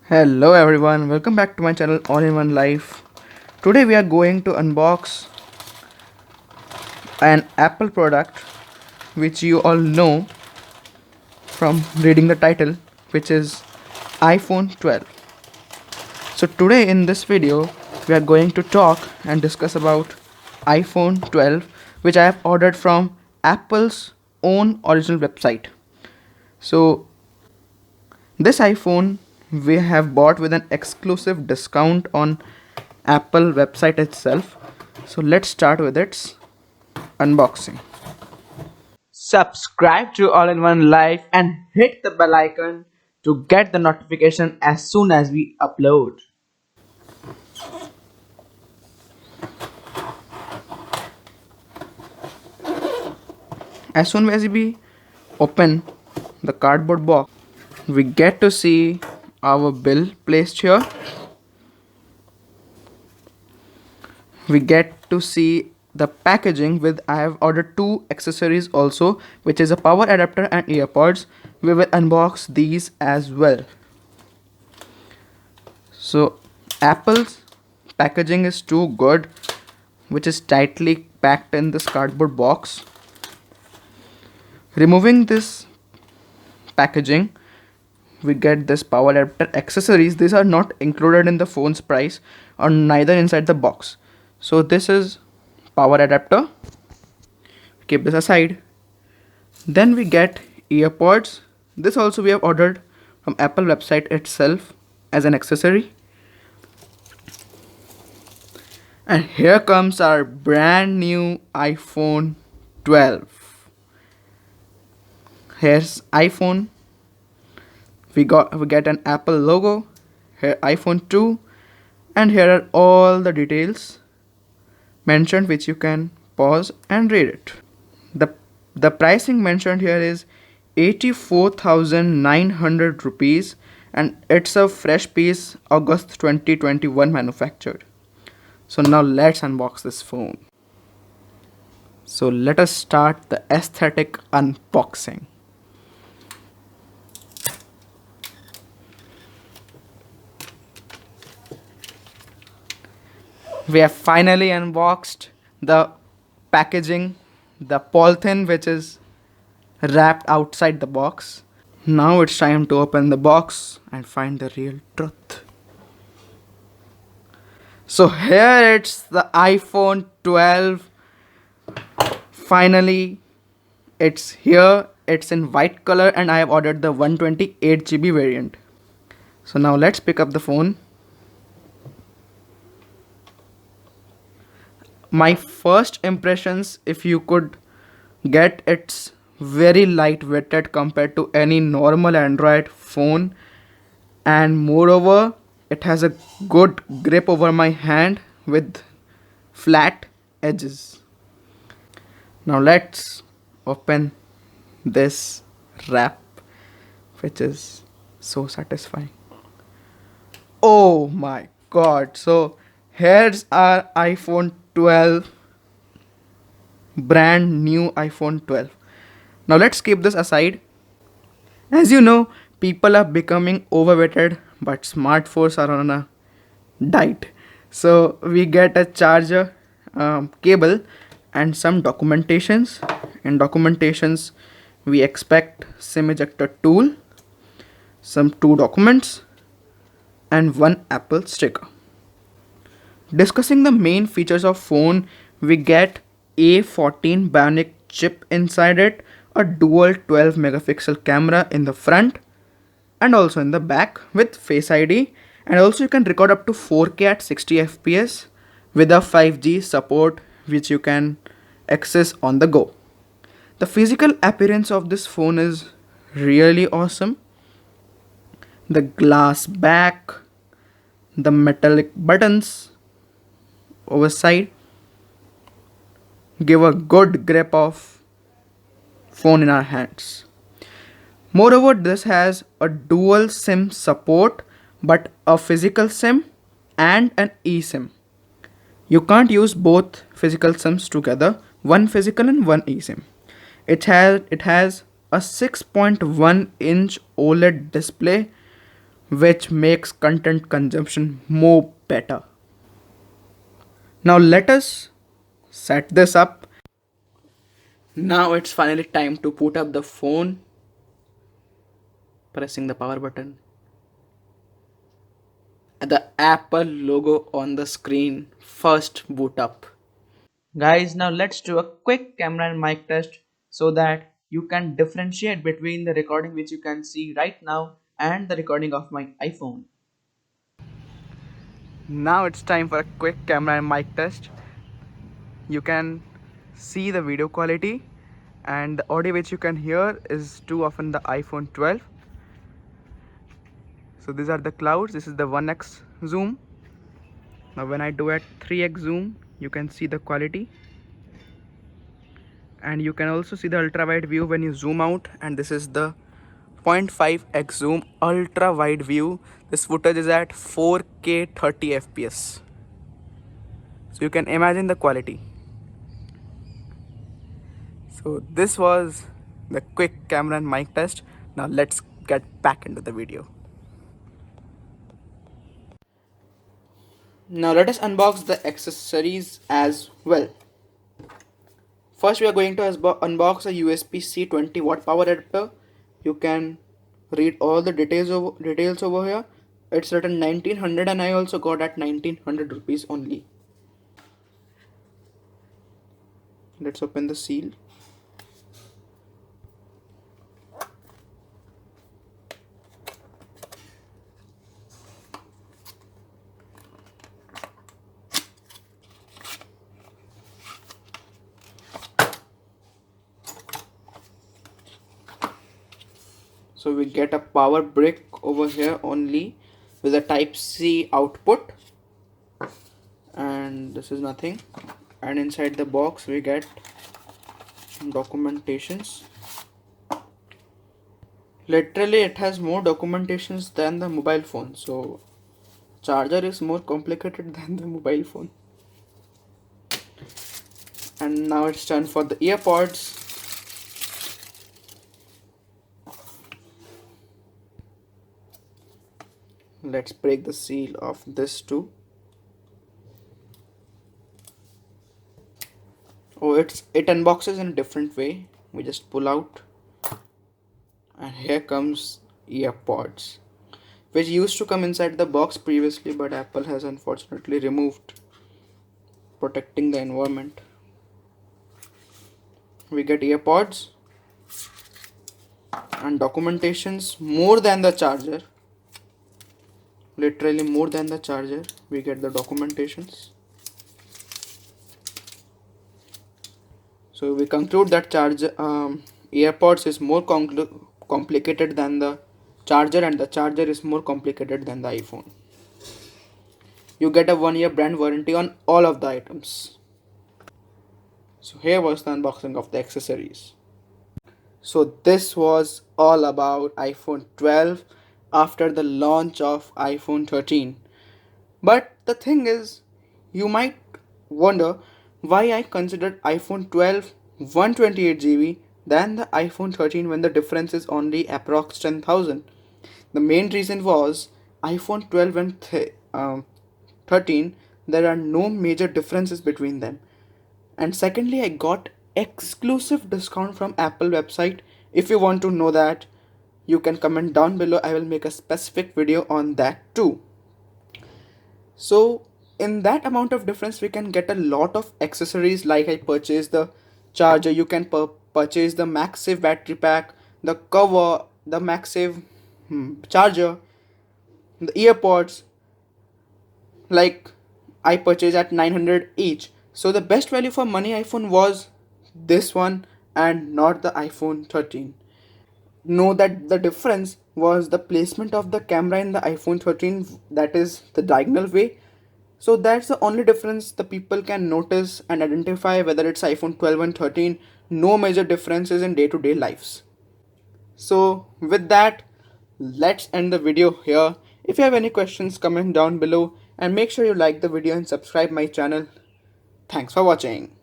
Hello everyone, welcome back to my channel All in One Life. Today we are going to unbox an Apple product which you all know from reading the title, which is iPhone 12. So today in this video we are going to talk and discuss about iPhone 12, which I have ordered from Apple's own original website. So this iPhone we have bought with an exclusive discount on Apple website itself. So let's start with its unboxing. Subscribe to All in One Life and hit the bell icon to get the notification as soon as we upload. As soon as we open the cardboard box, we get to see our bill placed here. We get to see the packaging with I have ordered two accessories also, which is a power adapter and earpods. We will unbox these as well. So Apple's packaging is too good, which is tightly packed in this cardboard box. Removing this packaging, we get this power adapter accessories. These are not included in the phone's price or neither inside the box. So this is power adapter. Keep this aside. Then we get earpods. This also we have ordered from Apple website itself as an accessory. And here comes our brand new iPhone 12. Here's iPhone. We get an Apple logo. Here iPhone 2, and here are all the details mentioned, which you can pause and read it. The pricing mentioned here is 84,900 rupees, and it's a fresh piece, August 2021 manufactured. So now let's unbox this phone. So let us start the aesthetic unboxing. We have finally unboxed the packaging, the polythene which is wrapped outside the box. Now it's time to open the box and find the real truth. So here it's the iPhone 12. Finally, it's here. It's in white color and I have ordered the 128GB variant. So now let's pick up the phone. My first impressions, if you could get, it's very lightweighted compared to any normal Android phone, and moreover it has a good grip over my hand with flat edges. Now let's open this wrap, which is so satisfying. Oh my god. So here's our iPhone 12, brand new iPhone 12. Now let's keep this aside. As you know, people are becoming overweighted, but smartphones are on a diet. So we get a charger, cable, and some documentations. In documentations, we expect SIM ejector tool, some two documents, and one Apple sticker. Discussing the main features of phone, we get A14 Bionic chip inside it, a dual 12 megapixel camera in the front and also in the back with Face ID, and also you can record up to 4K at 60 fps with a 5G support which you can access on the go. The physical appearance of this phone is really awesome. The glass back, the metallic buttons overside give a good grip of phone in our hands. Moreover, this has a dual SIM support, but a physical SIM and an eSIM. You can't use both physical SIMs together, one physical and one eSIM. It has a 6.1 inch OLED display which makes content consumption more better. Now let us set this up. Now it's finally time to put up the phone, pressing the power button. The Apple logo on the screen, first boot up. Guys, now let's do a quick camera and mic test so that you can differentiate between the recording which you can see right now and the recording of my iPhone. Now it's time for a quick camera and mic test. You can see the video quality, and the audio which you can hear is too often the iPhone 12. So these are the clouds. This is the 1x zoom. Now when I do at 3x zoom, you can see the quality, and you can also see the ultra wide view when you zoom out, and this is the 0.5x zoom ultra wide view. This footage is at 4K 30 fps, so you can imagine the quality. So this was the quick camera and mic test. Now let's get back into the video. Now let us unbox the accessories as well. First we are going to unbox a USB-C 20-watt power adapter. You can read all the details over here. It's written 1900 and I also got at 1900 rupees only. Let's open the seal. So we get a power brick over here only with a type C output, and this is nothing. And inside the box we get documentations. Literally it has more documentations than the mobile phone, so charger is more complicated than the mobile phone. And now it's time for the earpods. Let's break the seal of this too. Oh, it unboxes in a different way. We just pull out, and here comes earpods, which used to come inside the box previously, but Apple has unfortunately removed, protecting the environment. We get earpods and documentations more than the charger. Literally more than the charger, we get the documentations. So we conclude that earpods is more complicated than the charger, and the charger is more complicated than the iPhone. You get a 1-year brand warranty on all of the items. So here was the unboxing of the accessories. So this was all about iPhone 12 after the launch of iPhone 13. But the thing is, you might wonder why I considered iPhone 12 128GB than the iPhone 13 when the difference is only approx 10,000. The main reason was iPhone 12 and 13, there are no major differences between them. And secondly, I got exclusive discount from Apple website. If you want to know that, you can comment down below. I will make a specific video on that too. So in that amount of difference, we can get a lot of accessories. Like I purchased the charger, you can purchase the MagSafe battery pack, the cover, the MagSafe charger, the earpods. Like I purchased at 900 each. So the best value for money iPhone was this one and not the iPhone 13. Know that the difference was the placement of the camera in the iPhone 13, that is the diagonal way. So that's the only difference the people can notice and identify whether it's iPhone 12 and 13. No major differences in day-to-day lives. So with that, let's end the video here. If you have any questions, comment down below and make sure you like the video and subscribe my channel. Thanks for watching.